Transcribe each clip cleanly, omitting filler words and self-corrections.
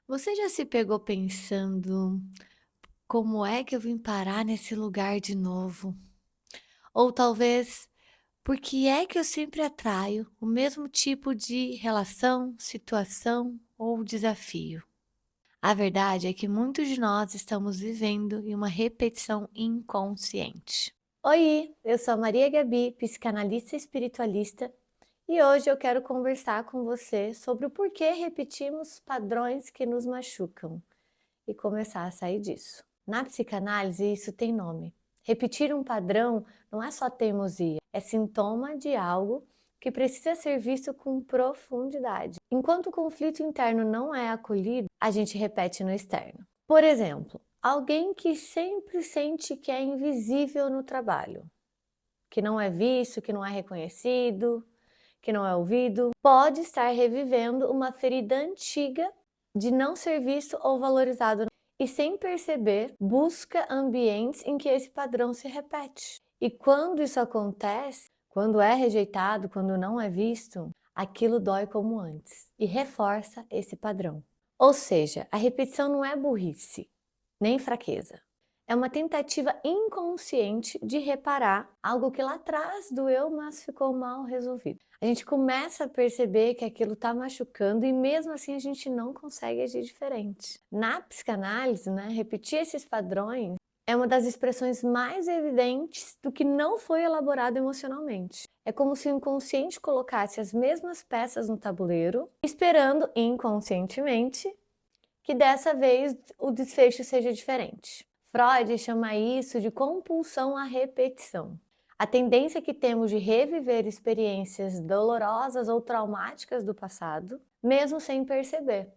Você já se pegou pensando: "Como é que eu vim parar nesse lugar de novo?" Ou talvez: "Por que é que eu sempre atraio o mesmo tipo de relação, situação ou desafio?" A verdade é que muitos de nós estamos vivendo em uma repetição inconsciente. Oi, eu sou a Maria Gabi, psicanalista e espiritualista, e hoje eu quero conversar com você sobre o porquê repetimos padrões que nos machucam e começar a sair disso. Na psicanálise, isso tem nome. Repetir um padrão não é só teimosia, é sintoma de algo que precisa ser visto com profundidade. Enquanto o conflito interno não é acolhido, a gente repete no externo. Por exemplo, alguém que sempre sente que é invisível no trabalho, que não é visto, que não é reconhecido, que não é ouvido, pode estar revivendo uma ferida antiga de não ser visto ou valorizado e, sem perceber, busca ambientes em que esse padrão se repete. E quando isso acontece, quando é rejeitado, quando não é visto, aquilo dói como antes e reforça esse padrão. Ou seja, a repetição não é burrice, nem fraqueza. É uma tentativa inconsciente de reparar algo que lá atrás doeu, mas ficou mal resolvido. A gente começa a perceber que aquilo está machucando e mesmo assim a gente não consegue agir diferente. Na psicanálise, repetir esses padrões é uma das expressões mais evidentes do que não foi elaborado emocionalmente. É como se o inconsciente colocasse as mesmas peças no tabuleiro, esperando inconscientemente que dessa vez o desfecho seja diferente. Freud chama isso de compulsão à repetição. A tendência que temos de reviver experiências dolorosas ou traumáticas do passado, mesmo sem perceber.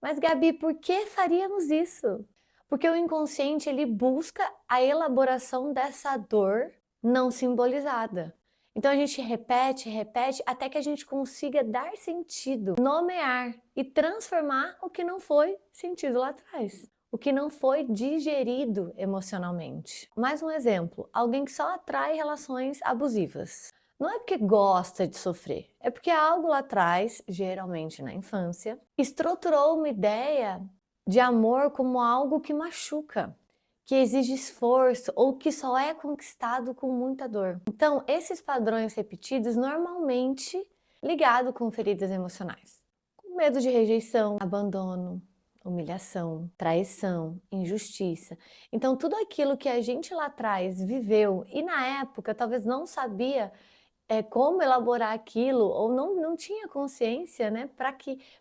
Mas Gabi, por que faríamos isso? Porque o inconsciente ele busca a elaboração dessa dor não simbolizada. Então a gente repete, repete, até que a gente consiga dar sentido, nomear e transformar o que não foi sentido lá atrás, o que não foi digerido emocionalmente. Mais um exemplo, alguém que só atrai relações abusivas. Não é porque gosta de sofrer, é porque algo lá atrás, geralmente na infância, estruturou uma ideia de amor como algo que machuca, que exige esforço ou que só é conquistado com muita dor. Então, esses padrões repetidos normalmente ligados com feridas emocionais, com medo de rejeição, abandono, humilhação, traição, injustiça. Então, tudo aquilo que a gente lá atrás viveu e na época talvez não sabia como elaborar aquilo ou não tinha consciência,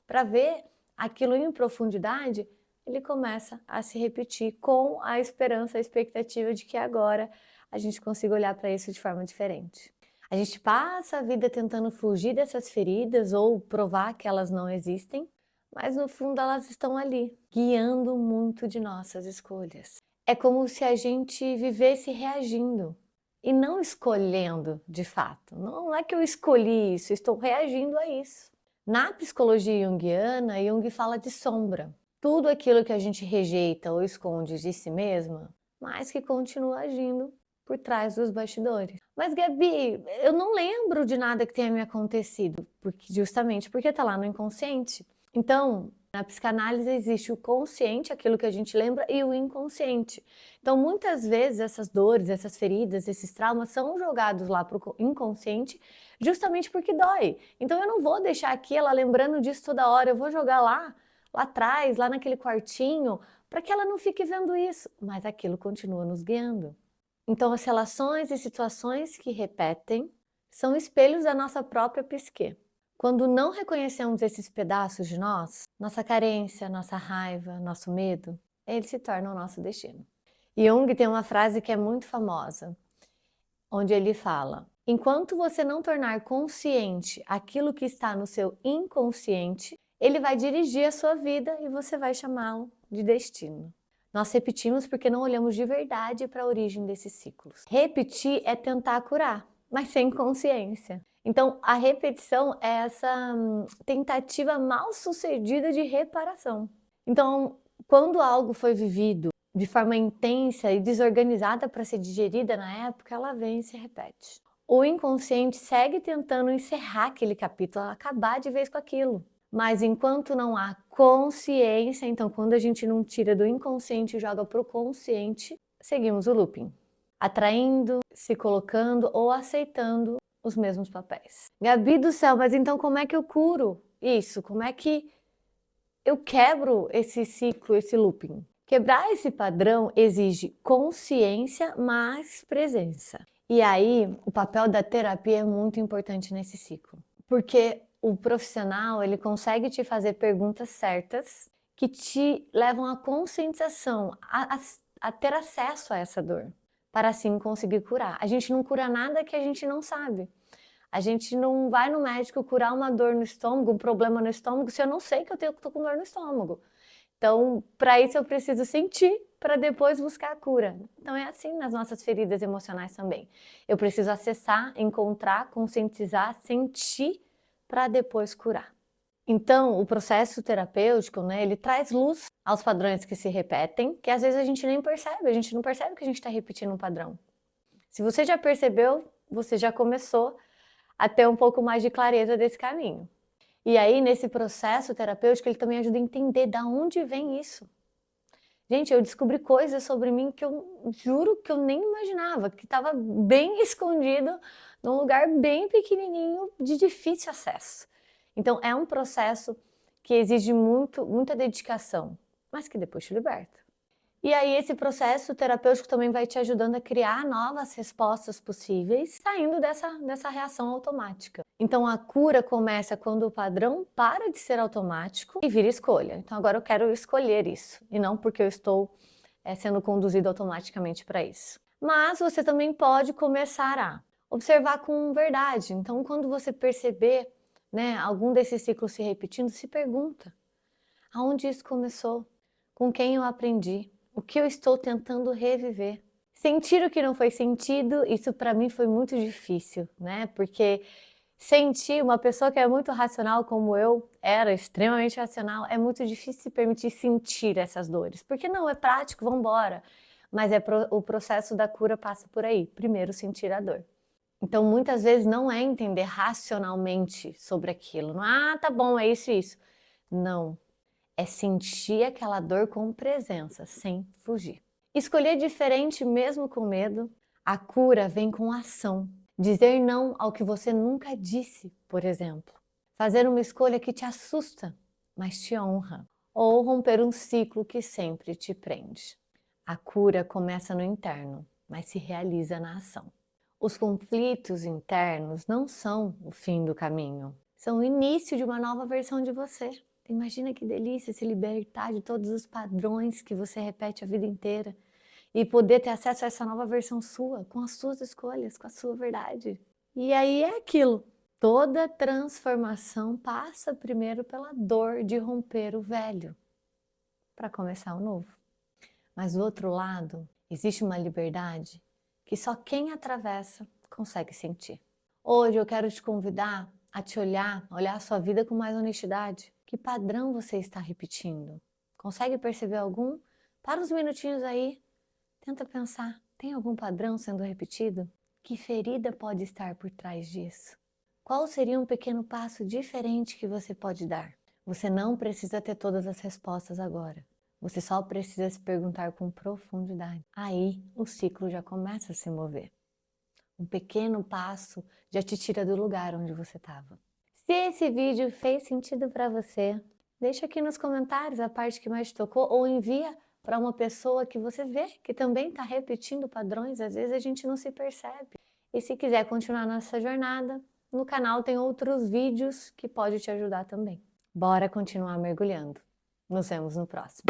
para ver aquilo em profundidade, ele começa a se repetir com a esperança, a expectativa de que agora a gente consiga olhar para isso de forma diferente. A gente passa a vida tentando fugir dessas feridas ou provar que elas não existem, mas no fundo elas estão ali, guiando muito de nossas escolhas. É como se a gente vivesse reagindo e não escolhendo de fato. Não é que eu escolhi isso, estou reagindo a isso. Na psicologia junguiana, Jung fala de sombra. Tudo aquilo que a gente rejeita ou esconde de si mesma, mas que continua agindo por trás dos bastidores. Mas Gabi, eu não lembro de nada que tenha me acontecido, justamente porque está lá no inconsciente. Então, na psicanálise existe o consciente, aquilo que a gente lembra, e o inconsciente. Então, muitas vezes essas dores, essas feridas, esses traumas são jogados lá para o inconsciente justamente porque dói. Então, eu não vou deixar aqui ela lembrando disso toda hora, eu vou jogar lá atrás, lá naquele quartinho, para que ela não fique vendo isso, mas aquilo continua nos guiando. Então, as relações e situações que repetem são espelhos da nossa própria psique. Quando não reconhecemos esses pedaços de nós, nossa carência, nossa raiva, nosso medo, eles se tornam o nosso destino. Jung tem uma frase que é muito famosa, onde ele fala: enquanto você não tornar consciente aquilo que está no seu inconsciente, ele vai dirigir a sua vida e você vai chamá-lo de destino. Nós repetimos porque não olhamos de verdade para a origem desses ciclos. Repetir é tentar curar, mas sem consciência. Então, a repetição é essa tentativa mal sucedida de reparação. Então, quando algo foi vivido de forma intensa e desorganizada para ser digerida na época, ela vem e se repete. O inconsciente segue tentando encerrar aquele capítulo, acabar de vez com aquilo. Mas enquanto não há consciência, então quando a gente não tira do inconsciente e joga para o consciente, seguimos o looping, atraindo, se colocando ou aceitando os mesmos papéis. Gabi do céu, mas então como é que eu curo isso? Como é que eu quebro esse ciclo, esse looping? Quebrar esse padrão exige consciência mais presença. E aí, o papel da terapia é muito importante nesse ciclo, porque o profissional, ele consegue te fazer perguntas certas que te levam à conscientização, a ter acesso a essa dor, para assim conseguir curar. A gente não cura nada que a gente não sabe. A gente não vai no médico curar uma dor no estômago, um problema no estômago, se eu não sei que eu tô com dor no estômago. Então, para isso eu preciso sentir para depois buscar a cura. Então é assim nas nossas feridas emocionais também. Eu preciso acessar, encontrar, conscientizar, sentir para depois curar. Então, o processo terapêutico, né, ele traz luz aos padrões que se repetem, que às vezes a gente nem percebe, a gente não percebe que a gente está repetindo um padrão. Se você já percebeu, você já começou a ter um pouco mais de clareza desse caminho. E aí, nesse processo terapêutico, ele também ajuda a entender de onde vem isso. Gente, eu descobri coisas sobre mim que eu juro que eu nem imaginava, que estava bem escondido, num lugar bem pequenininho, de difícil acesso. Então, é um processo que exige muita dedicação, mas que depois te liberta. E aí esse processo terapêutico também vai te ajudando a criar novas respostas possíveis, saindo dessa reação automática. Então a cura começa quando o padrão para de ser automático e vira escolha. Então agora eu quero escolher isso, e não porque eu estou sendo conduzido automaticamente para isso. Mas você também pode começar a observar com verdade. Então quando você perceber, né, algum desses ciclos se repetindo, se pergunta: aonde isso começou? Com quem eu aprendi? O que eu estou tentando reviver? Sentir o que não foi sentido, isso para mim foi muito difícil, né? Porque sentir, uma pessoa que é muito racional como eu era, extremamente racional, é muito difícil se permitir sentir essas dores. Porque não, é prático, vamos embora. Mas o processo da cura passa por aí. Primeiro sentir a dor. Então, muitas vezes não é entender racionalmente sobre aquilo. Não, tá bom, é isso e isso. Não. É sentir aquela dor com presença, sem fugir. Escolher diferente mesmo com medo. A cura vem com ação. Dizer não ao que você nunca disse, por exemplo. Fazer uma escolha que te assusta, mas te honra. Ou romper um ciclo que sempre te prende. A cura começa no interno, mas se realiza na ação. Os conflitos internos não são o fim do caminho. São o início de uma nova versão de você. Imagina que delícia se libertar de todos os padrões que você repete a vida inteira e poder ter acesso a essa nova versão sua, com as suas escolhas, com a sua verdade. E aí é aquilo. Toda transformação passa primeiro pela dor de romper o velho, para começar o novo. Mas do outro lado, existe uma liberdade que só quem atravessa consegue sentir. Hoje eu quero te convidar a te olhar a sua vida com mais honestidade. Que padrão você está repetindo? Consegue perceber algum? Para uns minutinhos aí, tenta pensar, tem algum padrão sendo repetido? Que ferida pode estar por trás disso? Qual seria um pequeno passo diferente que você pode dar? Você não precisa ter todas as respostas agora. Você só precisa se perguntar com profundidade. Aí o ciclo já começa a se mover. Um pequeno passo já te tira do lugar onde você estava. Se esse vídeo fez sentido para você, deixa aqui nos comentários a parte que mais te tocou ou envia para uma pessoa que você vê que também está repetindo padrões, às vezes a gente não se percebe. E se quiser continuar nossa jornada, no canal tem outros vídeos que podem te ajudar também. Bora continuar mergulhando. Nos vemos no próximo.